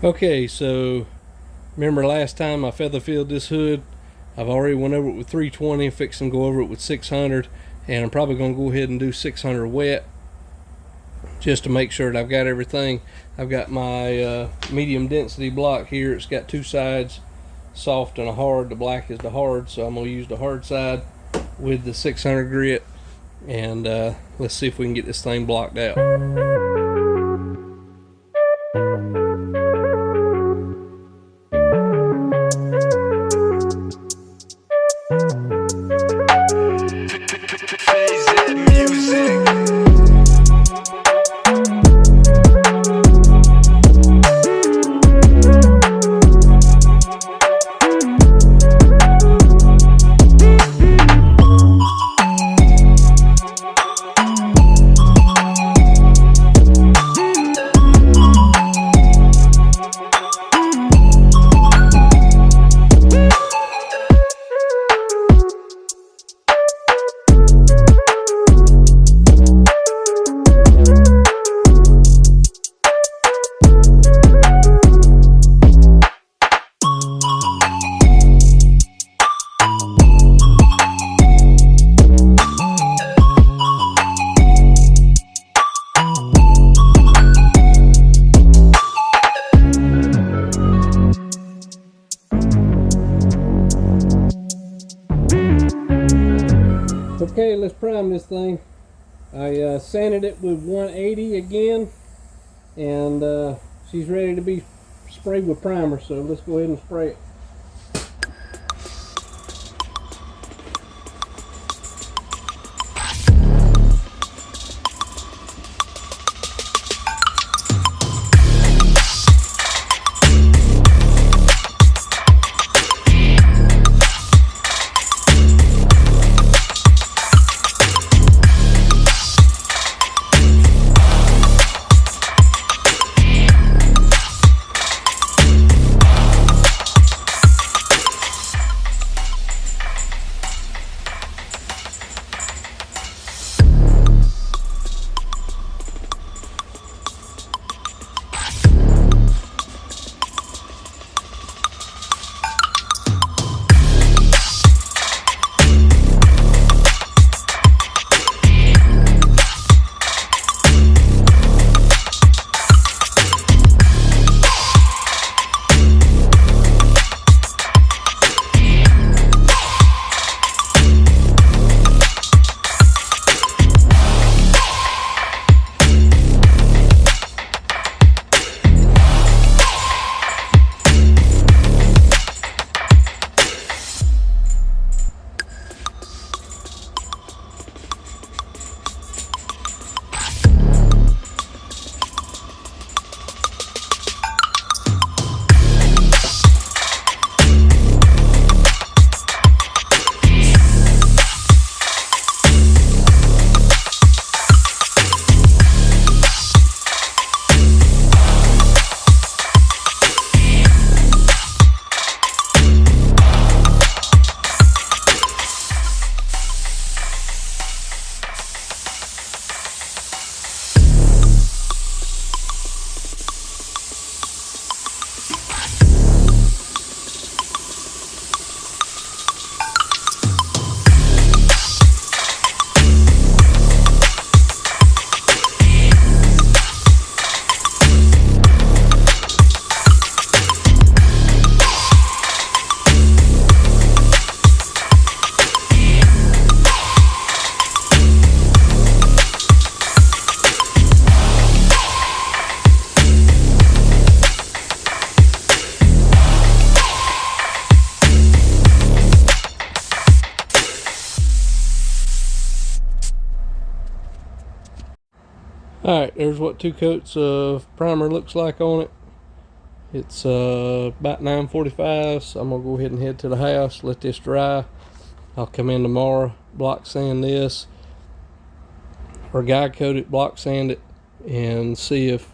Okay, so remember last time I feather filled this hood? I've already went over it with 320, fixing to go over it with 600, and I'm probably going to go ahead and do 600 wet just to make sure that I've got everything. I've got my medium density block here. It's got two sides, soft and a hard. The black is the hard, so I'm going to use the hard side with the 600 grit, and let's see if we can get this thing blocked out. Okay, let's prime this thing. I sanded it with 180 again, and she's ready to be sprayed with primer, so let's go ahead and spray it. Alright, there's what 2 coats of primer looks like on it. It's about 9:45, so I'm going to go ahead and head to the house, let this dry. I'll come in tomorrow, block sand this, or guide coat it, block sand it, and see if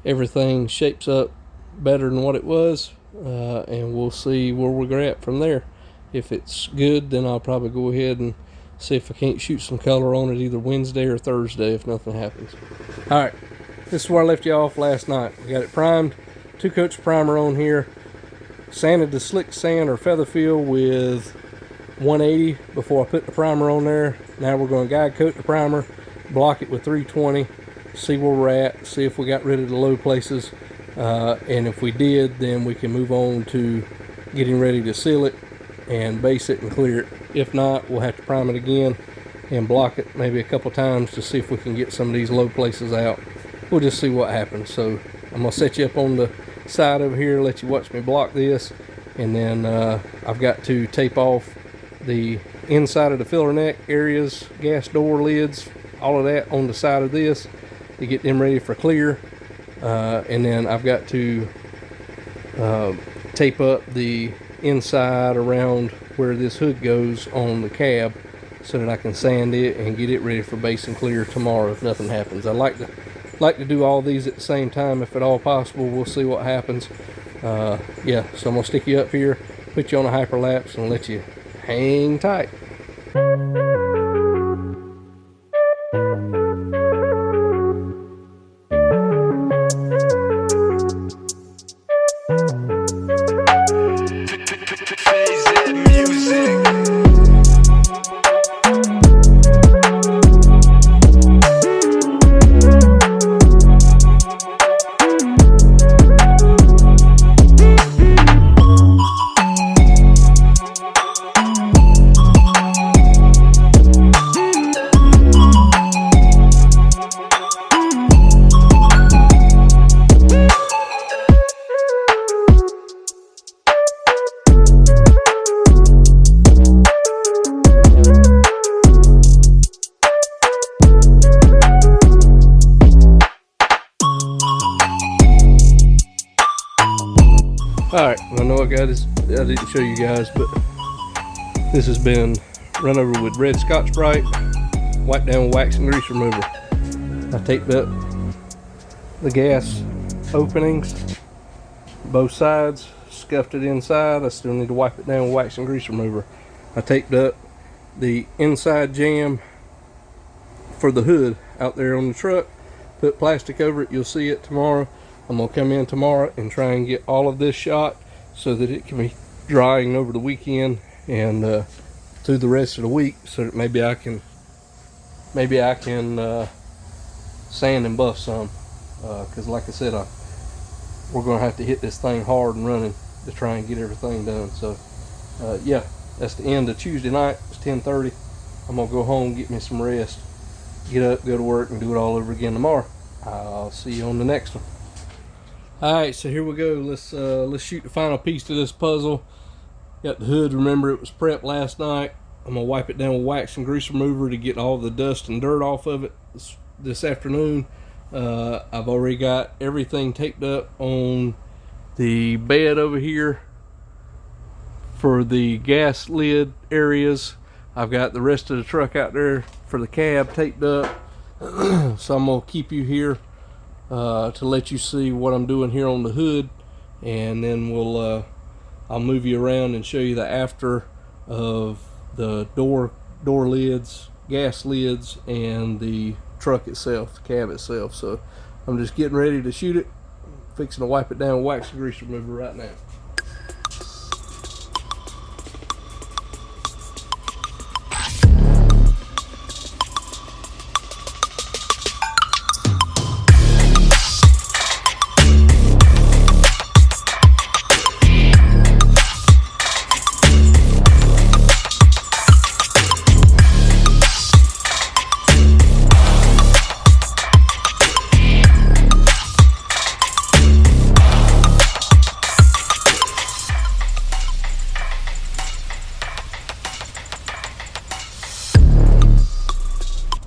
everything shapes up better than what it was, and we'll see where we're at from there. If it's good, then I'll probably go ahead and see if I can't shoot some color on it either Wednesday or Thursday if nothing happens. Alright, this is where I left you off last night. We got it primed, 2 coats of primer on here. Sanded the slick sand or feather feel with 180 before I put the primer on there. Now we're going to guide coat the primer, block it with 320, see where we're at, see if we got rid of the low places, and if we did, then we can move on to getting ready to seal it and base it and clear it. If not, we'll have to prime it again and block it maybe a couple times to see if we can get some of these low places out. We'll just see what happens. So I'm gonna set you up on the side over here, let you watch me block this, and then I've got to tape off the inside of the filler neck areas, gas door lids, all of that on the side of this to get them ready for clear, and then I've got to tape up the inside around where this hood goes on the cab so that I can sand it and get it ready for base and clear tomorrow if nothing happens. I like to do all these at the same time if at all possible. We'll see what happens. Yeah, so I'm gonna stick you up here, put you on a hyperlapse, and let you hang tight. FAYZED music. Alright, I know I didn't show you guys, but this has been run over with red Scotch-Brite, wiped down with wax and grease remover. I taped up the gas openings, both sides, scuffed it inside. I still need to wipe it down with wax and grease remover. I taped up the inside jamb for the hood out there on the truck, put plastic over it. You'll see it tomorrow. I'm gonna come in tomorrow and try and get all of this shot so that it can be drying over the weekend and through the rest of the week, so that maybe I can sand and buff some, because like I said, we're gonna have to hit this thing hard and running to try and get everything done. So yeah, that's the end of Tuesday night. It's 10:30. I'm gonna go home, get me some rest, get up, go to work, and do it all over again tomorrow. I'll see you on the next one. Alright, so here we go. Let's shoot the final piece to this puzzle. Got the hood. Remember, it was prepped last night. I'm gonna wipe it down with wax and grease remover to get all the dust and dirt off of it this afternoon. I've already got everything taped up on the bed over here for the gas lid areas. I've got the rest of the truck out there for the cab taped up. So I'm gonna keep you here to let you see what I'm doing here on the hood, and then I'll move you around and show you the after of the door lids, gas lids, and the truck itself, the cab itself. So I'm just getting ready to shoot it, fixing to wipe it down with wax and grease remover right now.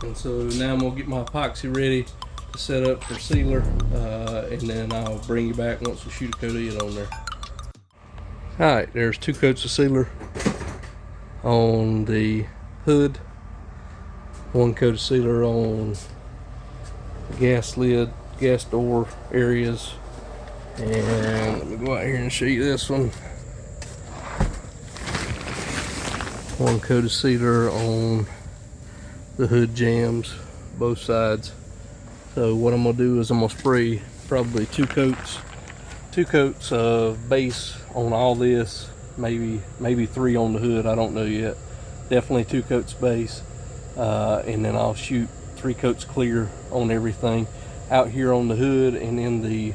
And so now I'm gonna get my epoxy ready to set up for sealer, and then I'll bring you back once we shoot a coat of it on there. Alright, there's 2 coats of sealer on the hood, 1 coat of sealer on the gas lid, gas door areas, and let me go out here and show you this one. 1 coat of sealer on the hood jams, both sides. So what I'm gonna do is I'm gonna spray probably 2 2 coats of base on all this, maybe 3 on the hood, I don't know yet. Definitely 2 coats base, and then I'll shoot 3 coats clear on everything out here on the hood. And in the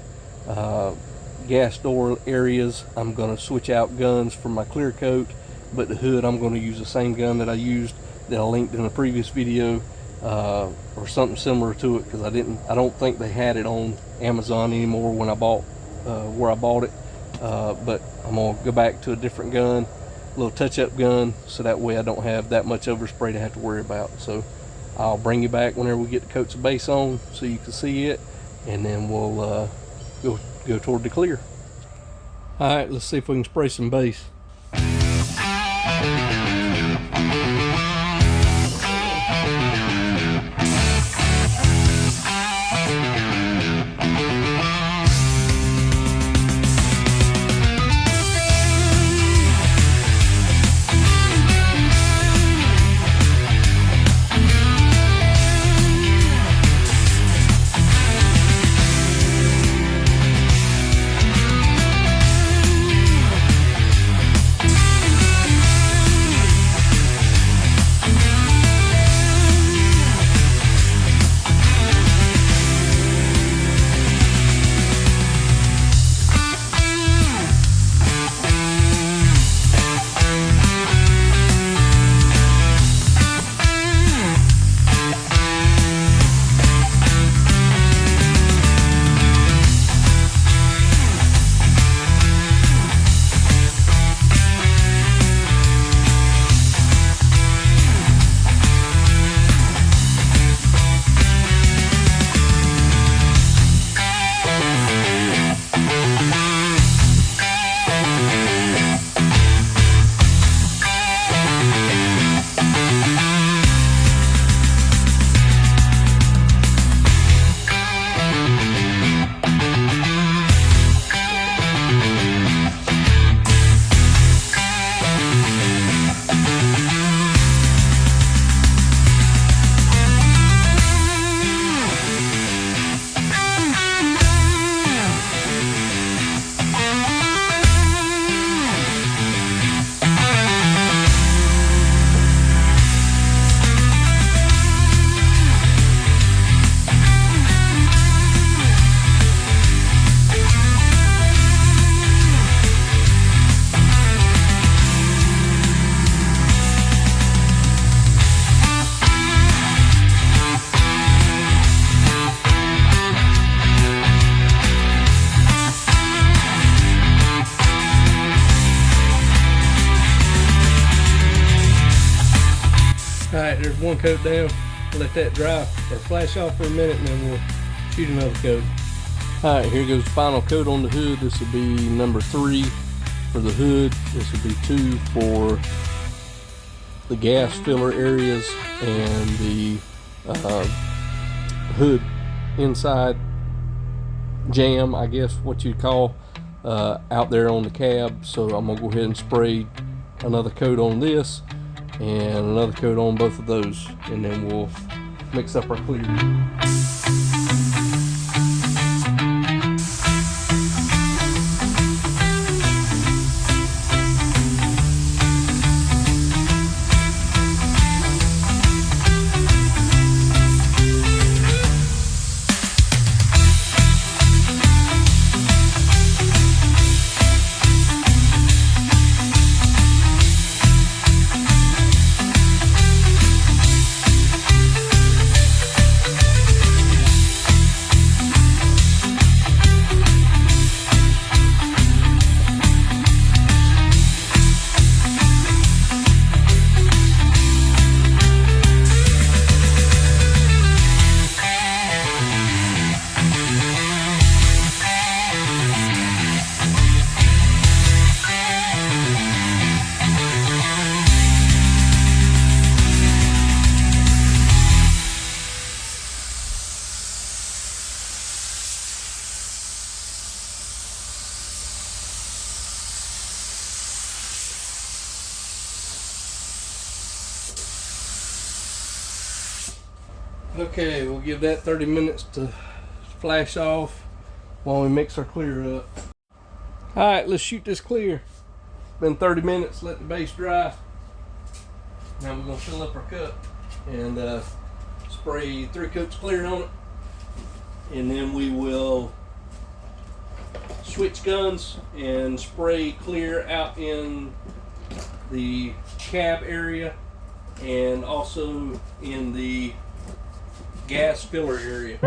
gas door areas, I'm going to switch out guns for my clear coat, but the hood I'm going to use the same gun that I used, that I linked in a previous video, or something similar to it, because I don't think they had it on Amazon anymore when I bought where I bought it. But I'm gonna go back to a different gun, a little touch-up gun, so that way I don't have that much overspray to have to worry about. So I'll bring you back whenever we get the coats of base on, so you can see it, and then we'll go toward the clear. All right, let's see if we can spray some base. Alright, there's 1 coat down. Let that dry or flash off for a minute, and then we'll shoot another coat. Alright, here goes the final coat on the hood. This will be number 3 for the hood. This will be 2 for the gas filler areas and the hood inside jam, I guess what you'd call, out there on the cab. So I'm gonna go ahead and spray another coat on this and another coat on both of those, and then we'll mix up our clear. Okay, we'll give that 30 minutes to flash off while we mix our clear up. All right, let's shoot this clear. Been 30 minutes, let the base dry. Now we're gonna fill up our cup and spray 3 coats clear on it. And then we will switch guns and spray clear out in the cab area and also in the gas filler area.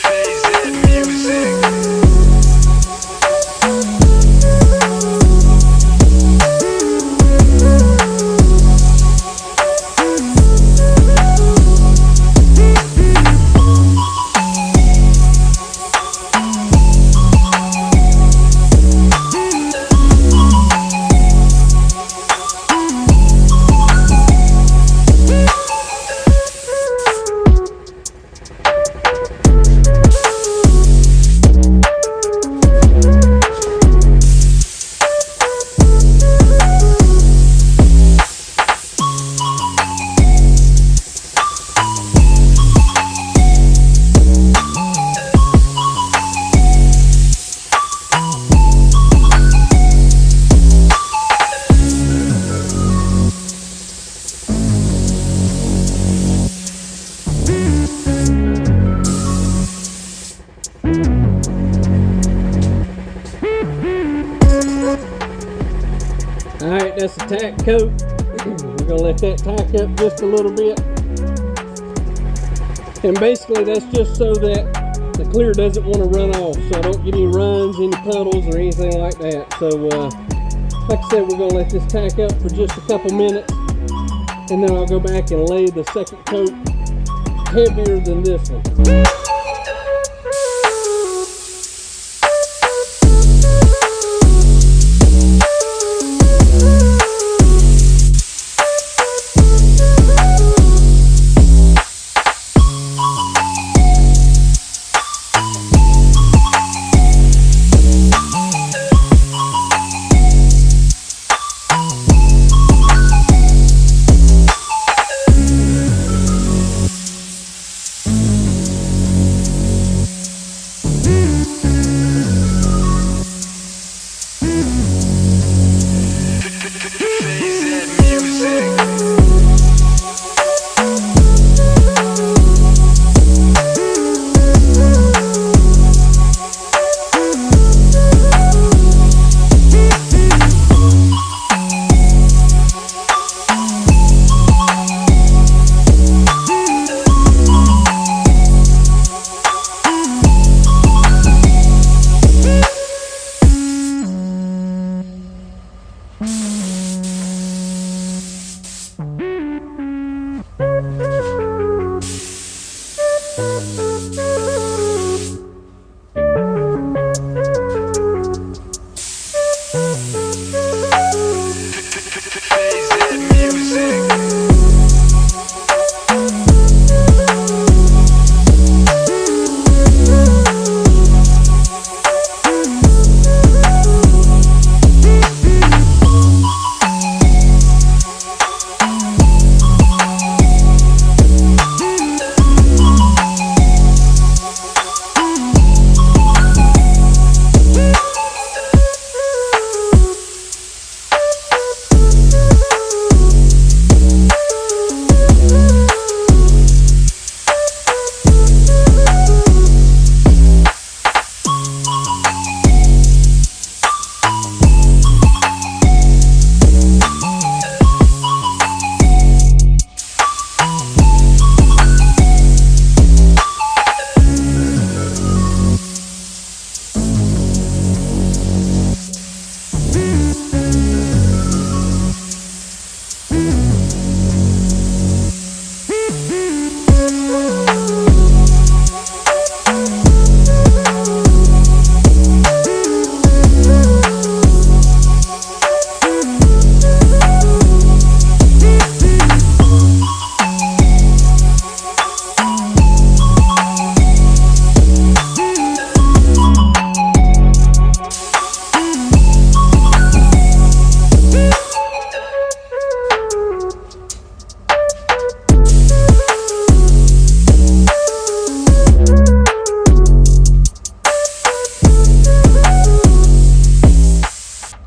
FAYZED music. Alright, that's the tack coat. We're gonna let that tack up just a little bit. And basically that's just so that the clear doesn't want to run off, so I don't get any runs, any puddles or anything like that. So like I said, we're gonna let this tack up for just a couple minutes, and then I'll go back and lay the second coat heavier than this one.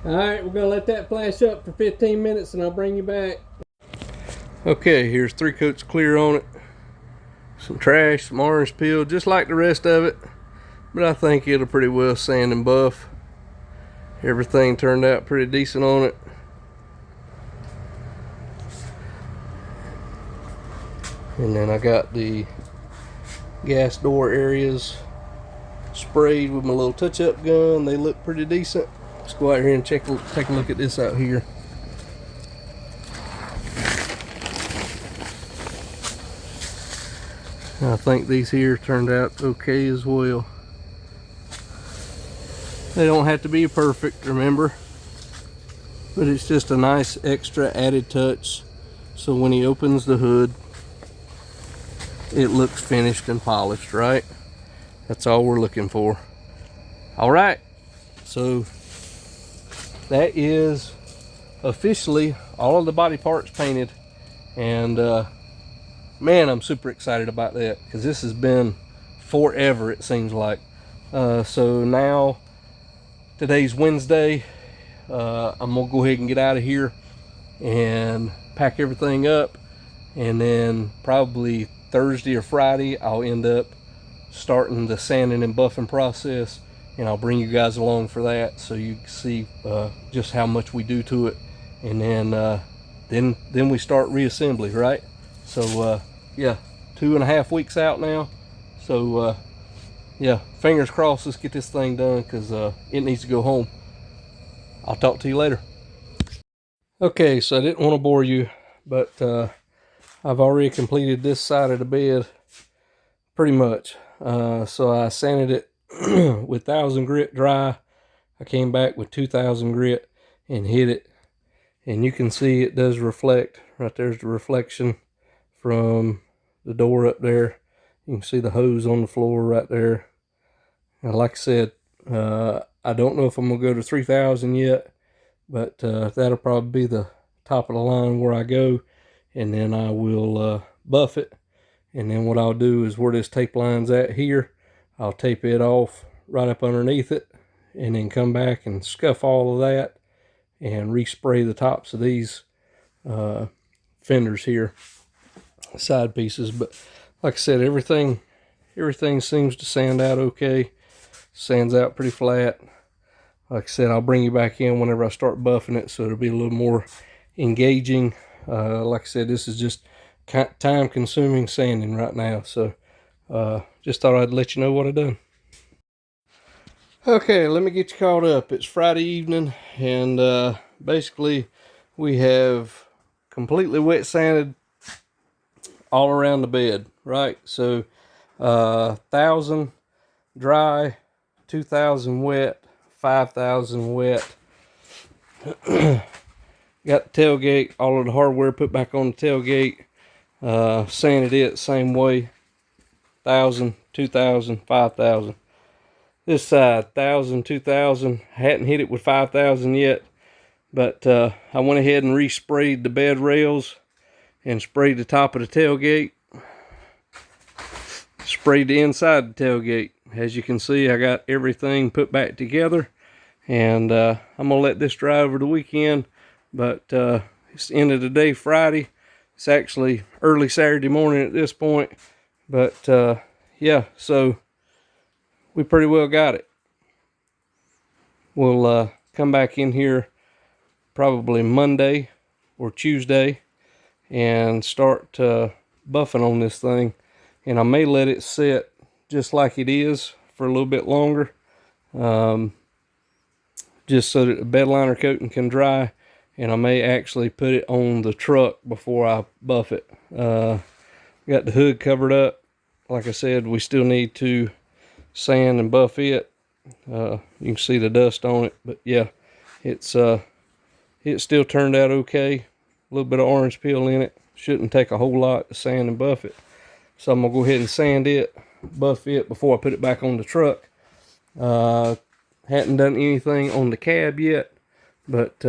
Alright, we're gonna let that flash up for 15 minutes and I'll bring you back. Okay, here's 3 coats clear on it. Some trash, some orange peel, just like the rest of it. But I think it'll pretty well sand and buff. Everything turned out pretty decent on it. And then I got the gas door areas sprayed with my little touch-up gun. They look pretty decent. Let's go out here and take a look at this out here. I think these here turned out okay as well. They don't have to be perfect, remember, but it's just a nice extra added touch, so when he opens the hood it looks finished and polished, right? That's all we're looking for. All right, so that is officially all of the body parts painted, and man, I'm super excited about that because this has been forever, it seems like. So now today's Wednesday. I'm gonna go ahead and get out of here and pack everything up, and then probably Thursday or Friday I'll end up starting the sanding and buffing process, and I'll bring you guys along for that so you can see just how much we do to it, and then we start reassembly, right? So yeah, 2.5 weeks out now, so yeah, fingers crossed, let's get this thing done because it needs to go home. I'll talk to you later. Okay, so I didn't want to bore you, but I've already completed this side of the bed pretty much. So I sanded it with 1000 grit dry. I came back with 2000 grit and hit it, and you can see it does reflect. Right there's the reflection from the door up there. You can see the hose on the floor right there. And like I said, I don't know if I'm gonna go to 3000 yet, but that'll probably be the top of the line where I go, and then I will buff it. And then what I'll do is where this tape line's at here, I'll tape it off right up underneath it, and then come back and scuff all of that and respray the tops of these fenders here, side pieces. But like I said, everything seems to sand out okay. Sands out pretty flat. Like I said, I'll bring you back in whenever I start buffing it, so it'll be a little more engaging. Like I said, this is just time consuming sanding right now, so just thought I'd let you know what I done. Okay, let me get you caught up. It's Friday evening, and basically we have completely wet sanded all around the bed, right? So 1000 dry, 2000 wet, 5000 wet. Got the tailgate, all of the hardware put back on the tailgate. Sanded it same way, 1000, 2000, 5000. This side, 1000, 2000. Hadn't hit it with 5000 yet, but I went ahead and resprayed the bed rails and sprayed the top of the tailgate. Sprayed the inside of the tailgate. As you can see, I got everything put back together, and I'm gonna let this dry over the weekend. But it's the end of the day, Friday. It's actually early Saturday morning at this point, but yeah, so we pretty well got it. We'll come back in here probably Monday or Tuesday and start buffing on this thing, and I may let it sit just like it is for a little bit longer, just so that the bed liner coating can dry, and I may actually put it on the truck before I buff it. Got the hood covered up. Like I said, we still need to sand and buff it. You can see the dust on it, but yeah, it still turned out okay. A little bit of orange peel in it. Shouldn't take a whole lot to sand and buff it. So I'm gonna go ahead and sand it, buff it before I put it back on the truck. Hadn't done anything on the cab yet, but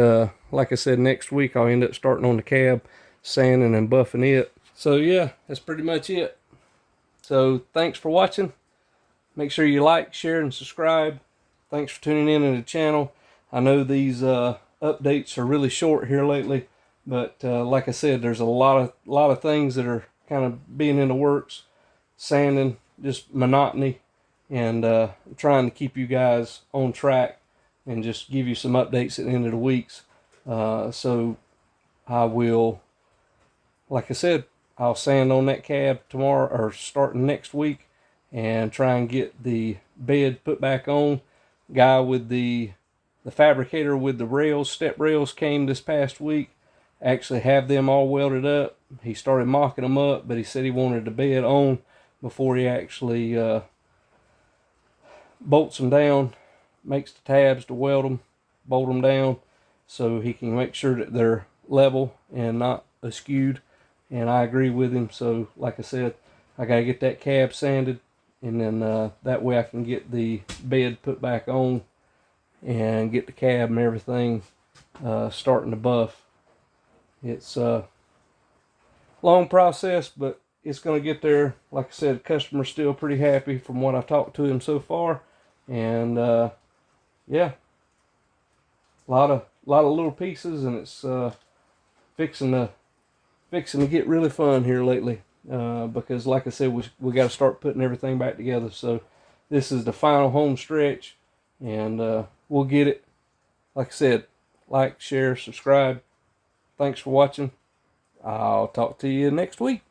like I said, next week I'll end up starting on the cab, sanding and buffing it. So yeah, that's pretty much it. So thanks for watching. Make sure you like, share, and subscribe. Thanks for tuning in to the channel. I know these updates are really short here lately, but like I said, there's a lot of things that are kind of being in the works. Sanding, just monotony, and trying to keep you guys on track and just give you some updates at the end of the weeks. So I will, like I said, I'll sand on that cab tomorrow or starting next week and try and get the bed put back on. Guy with the fabricator with the rails, step rails, came this past week. Actually have them all welded up. He started mocking them up, but he said he wanted the bed on before he actually bolts them down, makes the tabs to weld them, bolt them down, so he can make sure that they're level and not askewed. And I agree with him. So like I said, I gotta get that cab sanded, and then that way I can get the bed put back on and get the cab and everything starting to buff. It's a long process, but it's going to get there. Like I said, the customer's still pretty happy from what I've talked to him so far. And yeah, a lot of little pieces, and it's fixing to get really fun here lately. Because like I said, we got to start putting everything back together. So this is the final home stretch, and we'll get it. Like I said, like, share, subscribe. Thanks for watching. I'll talk to you next week.